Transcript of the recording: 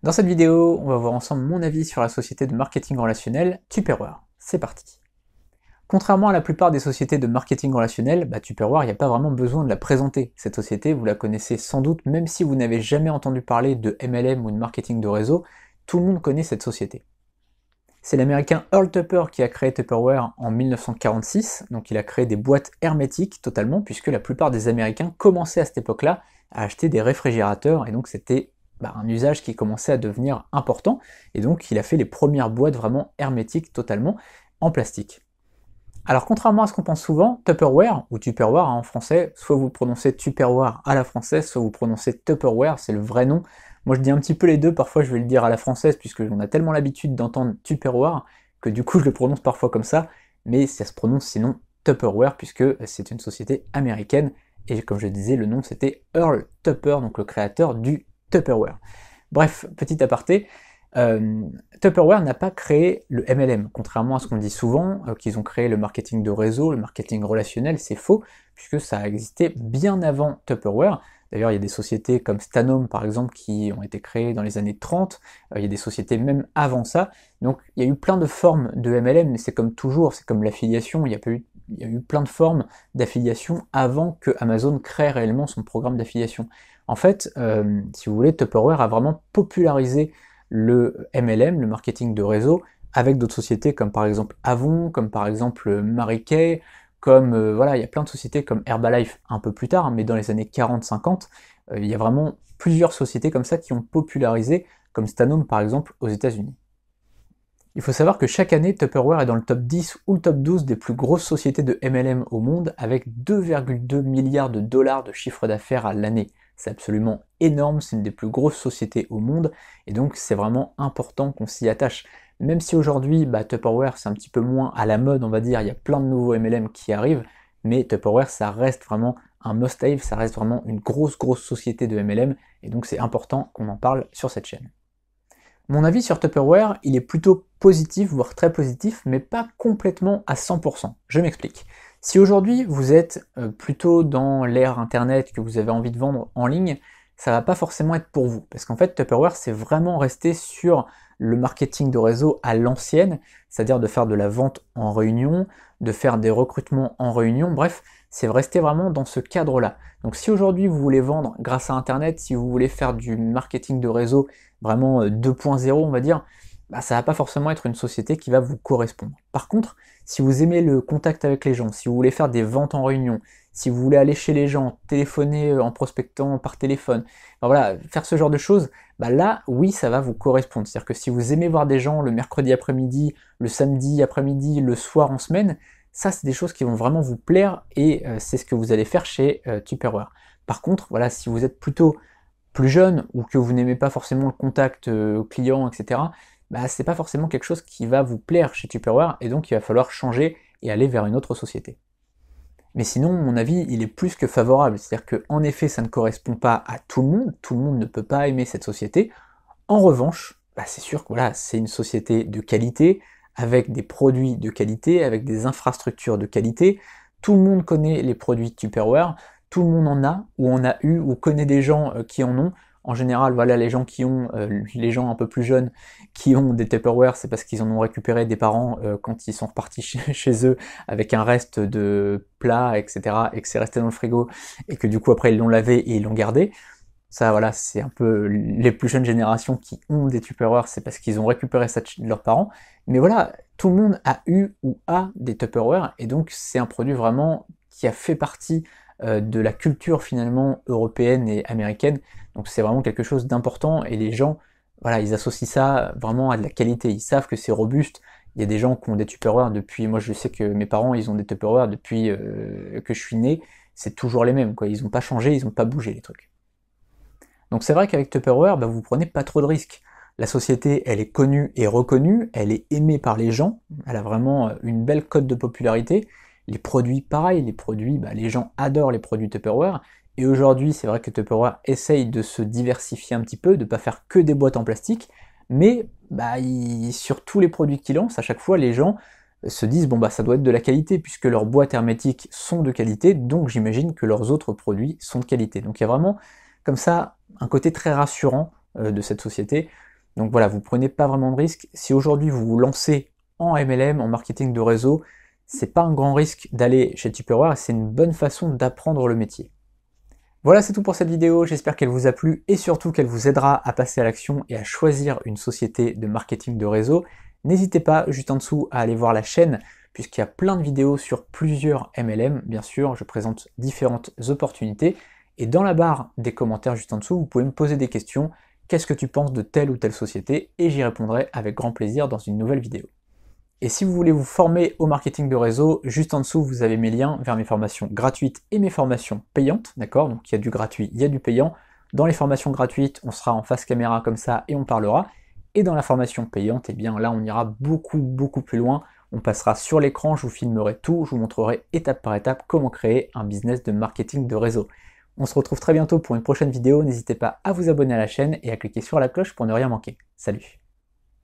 Dans cette vidéo, on va voir ensemble mon avis sur la société de marketing relationnel Tupperware. C'est parti. Contrairement à la plupart des sociétés de marketing relationnel, Tupperware, il n'y a pas vraiment besoin de la présenter. Cette société, vous la connaissez sans doute, même si vous n'avez jamais entendu parler de MLM ou de marketing de réseau, tout le monde connaît cette société. C'est l'américain Earl Tupper qui a créé Tupperware en 1946, donc il a créé des boîtes hermétiques totalement, puisque la plupart des Américains commençaient à cette époque-là à acheter des réfrigérateurs, et donc c'était un usage qui commençait à devenir important, et donc il a fait les premières boîtes vraiment hermétiques totalement en plastique. Alors contrairement à ce qu'on pense souvent, Tupperware, ou Tupperware en français, soit vous prononcez Tupperware à la française, soit vous prononcez Tupperware, c'est le vrai nom. Moi je dis un petit peu les deux, parfois je vais le dire à la française, puisque on a tellement l'habitude d'entendre Tupperware, que du coup je le prononce parfois comme ça, mais ça se prononce sinon Tupperware, puisque c'est une société américaine, et comme je disais, le nom c'était Earl Tupper, donc le créateur du Tupperware. Bref, petit aparté, Tupperware n'a pas créé le MLM, contrairement à ce qu'on dit souvent, qu'ils ont créé le marketing de réseau, le marketing relationnel, c'est faux, puisque ça a existé bien avant Tupperware. D'ailleurs, il y a des sociétés comme Stanome, par exemple, qui ont été créées dans les années 30, il y a des sociétés même avant ça, donc il y a eu plein de formes de MLM, mais c'est comme toujours, c'est comme l'affiliation, il y a eu plein de formes d'affiliation avant que Amazon crée réellement son programme d'affiliation. En fait, si vous voulez, Tupperware a vraiment popularisé le MLM, le marketing de réseau, avec d'autres sociétés comme par exemple Avon, comme par exemple Mary Kay, comme voilà, il y a plein de sociétés comme Herbalife un peu plus tard, mais dans les années 40-50, il y a vraiment plusieurs sociétés comme ça qui ont popularisé, comme Stanome par exemple aux États-Unis. Il faut savoir que chaque année, Tupperware est dans le top 10 ou le top 12 des plus grosses sociétés de MLM au monde, avec 2,2 milliards de dollars de chiffre d'affaires à l'année. C'est absolument énorme, c'est une des plus grosses sociétés au monde, et donc c'est vraiment important qu'on s'y attache. Même si aujourd'hui, Tupperware c'est un petit peu moins à la mode, on va dire, il y a plein de nouveaux MLM qui arrivent, mais Tupperware ça reste vraiment un must-have, ça reste vraiment une grosse société de MLM, et donc c'est important qu'on en parle sur cette chaîne. Mon avis sur Tupperware, il est plutôt positif, voire très positif, mais pas complètement à 100%. Je m'explique. Si aujourd'hui vous êtes plutôt dans l'ère internet, que vous avez envie de vendre en ligne, ça va pas forcément être pour vous. Parce qu'en fait, Tupperware, c'est vraiment resté sur le marketing de réseau à l'ancienne, c'est-à-dire de faire de la vente en réunion, de faire des recrutements en réunion, bref, c'est resté vraiment dans ce cadre-là. Donc si aujourd'hui vous voulez vendre grâce à internet, si vous voulez faire du marketing de réseau vraiment 2.0 on va dire, ça va pas forcément être une société qui va vous correspondre. Par contre, si vous aimez le contact avec les gens, si vous voulez faire des ventes en réunion, si vous voulez aller chez les gens, téléphoner en prospectant par téléphone, voilà, faire ce genre de choses, là, oui, ça va vous correspondre. C'est-à-dire que si vous aimez voir des gens le mercredi après-midi, le samedi après-midi, le soir en semaine, ça, c'est des choses qui vont vraiment vous plaire et c'est ce que vous allez faire chez Tupperware. Par contre, voilà, si vous êtes plutôt plus jeune ou que vous n'aimez pas forcément le contact client, etc., c'est pas forcément quelque chose qui va vous plaire chez Tupperware et donc il va falloir changer et aller vers une autre société. Mais sinon, mon avis, il est plus que favorable, c'est-à-dire qu'en effet, ça ne correspond pas à tout le monde ne peut pas aimer cette société. En revanche, c'est sûr que voilà, c'est une société de qualité, avec des produits de qualité, avec des infrastructures de qualité. Tout le monde connaît les produits Tupperware, tout le monde en a, ou en a eu, ou connaît des gens qui en ont. En général, voilà, les gens qui ont, les gens un peu plus jeunes qui ont des Tupperware, c'est parce qu'ils en ont récupéré des parents quand ils sont repartis chez eux avec un reste de plats, etc., et que c'est resté dans le frigo, et que du coup après ils l'ont lavé et ils l'ont gardé. Ça, voilà, c'est un peu les plus jeunes générations qui ont des Tupperware, c'est parce qu'ils ont récupéré ça de leurs parents. Mais voilà, tout le monde a eu ou a des Tupperware, et donc c'est un produit vraiment qui a fait partie de la culture finalement européenne et américaine. Donc c'est vraiment quelque chose d'important, et les gens, voilà, ils associent ça vraiment à de la qualité. Ils savent que c'est robuste. Il y a des gens qui ont des Tupperware depuis, moi je sais que mes parents, ils ont des Tupperware depuis que je suis né. C'est toujours les mêmes, quoi. Ils n'ont pas changé, ils n'ont pas bougé les trucs. Donc c'est vrai qu'avec Tupperware, vous prenez pas trop de risques. La société, elle est connue et reconnue, elle est aimée par les gens, elle a vraiment une belle cote de popularité. Les produits, pareil, les produits, les gens adorent les produits Tupperware. Et aujourd'hui, c'est vrai que Tupperware essaye de se diversifier un petit peu, de ne pas faire que des boîtes en plastique, mais sur tous les produits qu'ils lancent, à chaque fois, les gens se disent ça doit être de la qualité, puisque leurs boîtes hermétiques sont de qualité, donc j'imagine que leurs autres produits sont de qualité. Donc il y a vraiment comme ça un côté très rassurant de cette société. Donc voilà, vous prenez pas vraiment de risque. Si aujourd'hui vous vous lancez en MLM, en marketing de réseau, c'est pas un grand risque d'aller chez Tupperware, c'est une bonne façon d'apprendre le métier. Voilà, c'est tout pour cette vidéo, j'espère qu'elle vous a plu et surtout qu'elle vous aidera à passer à l'action et à choisir une société de marketing de réseau. N'hésitez pas juste en dessous à aller voir la chaîne puisqu'il y a plein de vidéos sur plusieurs MLM, bien sûr, je présente différentes opportunités et dans la barre des commentaires juste en dessous, vous pouvez me poser des questions, qu'est-ce que tu penses de telle ou telle société et j'y répondrai avec grand plaisir dans une nouvelle vidéo. Et si vous voulez vous former au marketing de réseau, juste en dessous, vous avez mes liens vers mes formations gratuites et mes formations payantes, d'accord? Donc il y a du gratuit, il y a du payant. Dans les formations gratuites, on sera en face caméra comme ça et on parlera. Et dans la formation payante, eh bien là, on ira beaucoup plus loin. On passera sur l'écran, je vous filmerai tout, je vous montrerai étape par étape comment créer un business de marketing de réseau. On se retrouve très bientôt pour une prochaine vidéo. N'hésitez pas à vous abonner à la chaîne et à cliquer sur la cloche pour ne rien manquer. Salut!